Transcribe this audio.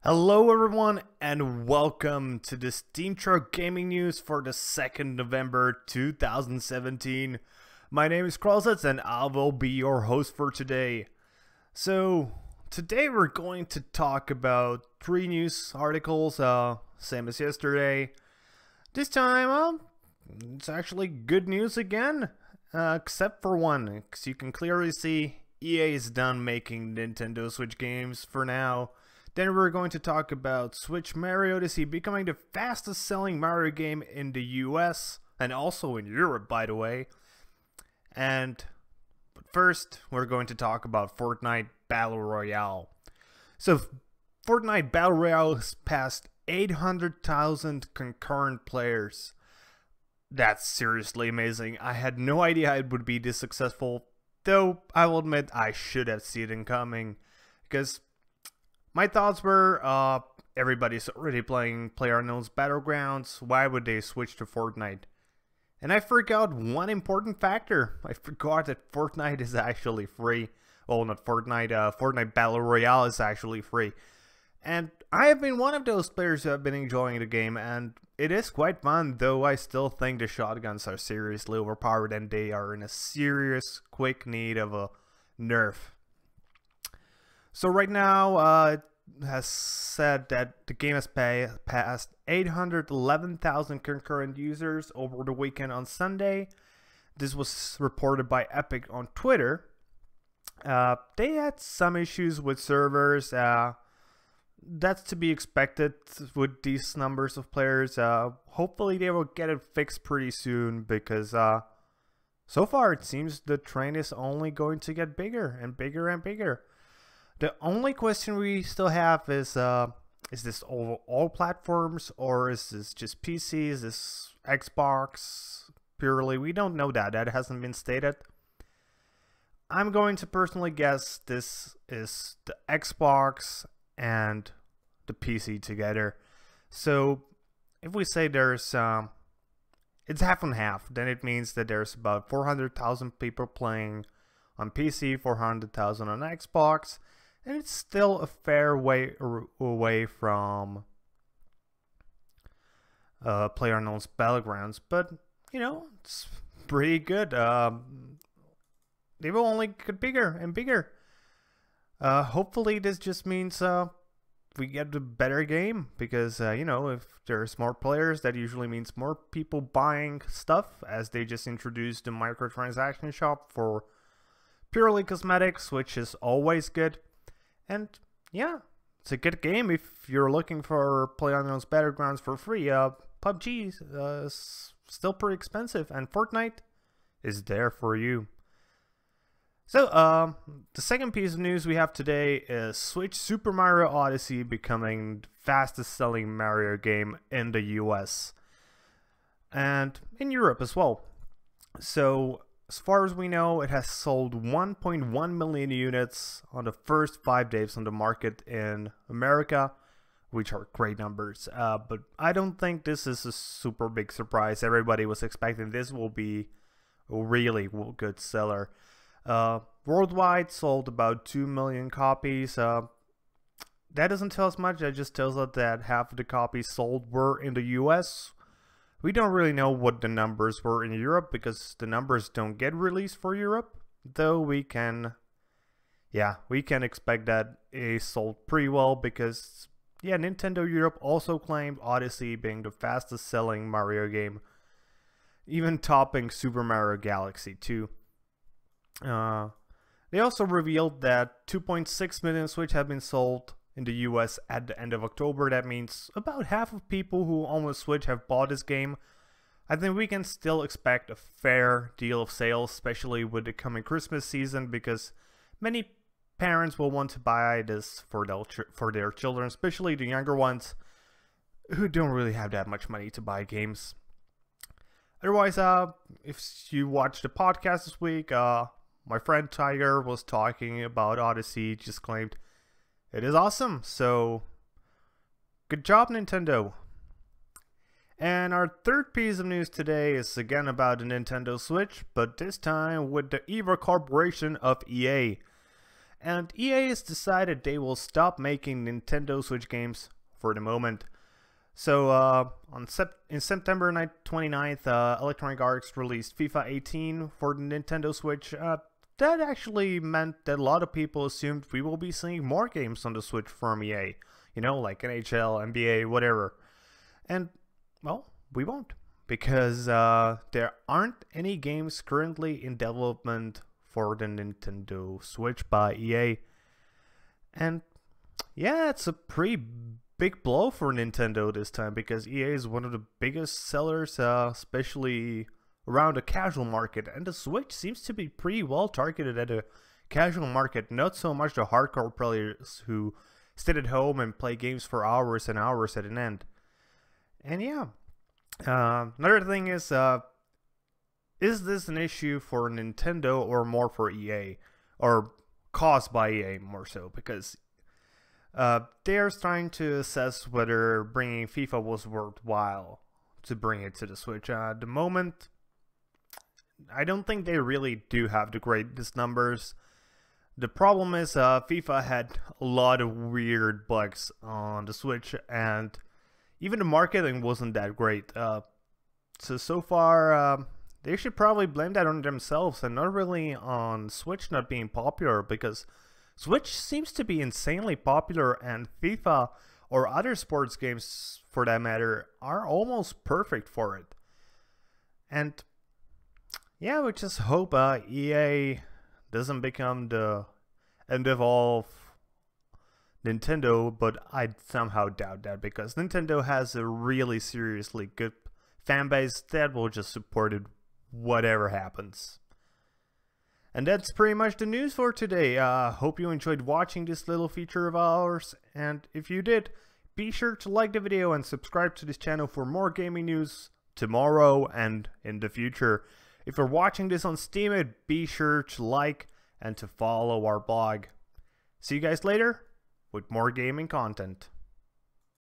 Hello everyone and welcome to the Steam Truck Gaming News for the 2nd November 2017. My name is Kralsitz and I will be your host for today. So today we're going to talk about 3 news articles, same as yesterday. This time it's actually good news again, except for one, because you can clearly see EA is done making Nintendo Switch games for now. Then we're going to talk about Switch Mario Odyssey becoming the fastest selling Mario game in the US and also in Europe, by the way. But first, we're going to talk about Fortnite Battle Royale. So Fortnite Battle Royale has passed 800,000 concurrent players. That's seriously amazing. I had no idea it would be this successful, though I will admit I should have seen it coming, because my thoughts were, everybody's already playing PlayerUnknown's Battlegrounds. Why would they switch to Fortnite? And I forgot one important factor. I forgot that Fortnite is actually free. Well, not Fortnite, Fortnite Battle Royale is actually free. And I have been one of those players who have been enjoying the game, and it is quite fun, though I still think the shotguns are seriously overpowered and they are in a serious, quick need of a nerf. So right now, it has said that the game has passed 811,000 concurrent users over the weekend on Sunday. This was reported by Epic on Twitter. They had some issues with servers. That's to be expected with these numbers of players. Hopefully they will get it fixed pretty soon, because so far it seems the trend is only going to get bigger and bigger and bigger. The only question we still have is this all platforms, or is this just PC? Is this Xbox purely? We don't know that. That hasn't been stated. I'm going to personally guess this is the Xbox and the PC together. So if we say there's it's half and half, then it means that there's about 400,000 people playing on PC, 400,000 on Xbox. And it's still a fair way away from PlayerUnknown's Battlegrounds, but you know, it's pretty good. They will only get bigger and bigger. Hopefully, this just means we get a better game, because you know, if there's more players, that usually means more people buying stuff, as they just introduced the microtransaction shop for purely cosmetics, which is always good. And yeah, it's a good game if you're looking for PlayerUnknown's Battlegrounds for free. PUBG is still pretty expensive, and Fortnite is there for you. So the second piece of news we have today is Switch Super Mario Odyssey becoming the fastest selling Mario game in the US and in Europe as well. So as far as we know, it has sold 1.1 million units on the first 5 days on the market in America, which are great numbers. But I don't think this is a super big surprise. Everybody was expecting this will be a really good seller. Worldwide sold about 2 million copies. That doesn't tell us much. That just tells us that half of the copies sold were in the US. We don't really know what the numbers were in Europe, because the numbers don't get released for Europe, though we can expect that it sold pretty well, because yeah, Nintendo Europe also claimed Odyssey being the fastest selling Mario game, even topping Super Mario Galaxy 2. They also revealed that 2.6 million Switch have been sold in the US at the end of October. That means about half of people who own a Switch have bought this game. I think we can still expect a fair deal of sales, especially with the coming Christmas season, because many parents will want to buy this for their children, especially the younger ones who don't really have that much money to buy games. Otherwise, if you watched the podcast this week, my friend Tiger was talking about Odyssey, just claimed it is awesome, so good job, Nintendo. And our third piece of news today is again about the Nintendo Switch, but this time with the Evil Corporation of EA. and EA has decided they will stop making Nintendo Switch games for the moment. So in September 29th, Electronic Arts released FIFA 18 for the Nintendo Switch. That actually meant that a lot of people assumed we will be seeing more games on the Switch from EA. You know, like NHL, NBA, whatever. And, well, we won't. Because there aren't any games currently in development for the Nintendo Switch by EA. And, yeah, it's a pretty big blow for Nintendo this time, because EA is one of the biggest sellers, especially around the casual market, and the Switch seems to be pretty well targeted at a casual market, not so much the hardcore players who sit at home and play games for hours and hours at an end. And yeah, another thing is this an issue for Nintendo or more for EA, or caused by EA more so, because they are trying to assess whether bringing FIFA was worthwhile to bring it to the Switch. At the moment, I don't think they really do have the greatest numbers. The problem is FIFA had a lot of weird bugs on the Switch, and even the marketing wasn't that great. So far, they should probably blame that on themselves and not really on Switch not being popular, because Switch seems to be insanely popular, and FIFA or other sports games for that matter are almost perfect for it. And yeah, we just hope EA doesn't become the end of all Nintendo, but I somehow doubt that, because Nintendo has a really seriously good fan base that will just support it whatever happens. And that's pretty much the news for today. Hope you enjoyed watching this little feature of ours, and if you did, be sure to like the video and subscribe to this channel for more gaming news tomorrow and in the future. If you're watching this on Steam, be sure to like and to follow our blog. See you guys later with more gaming content.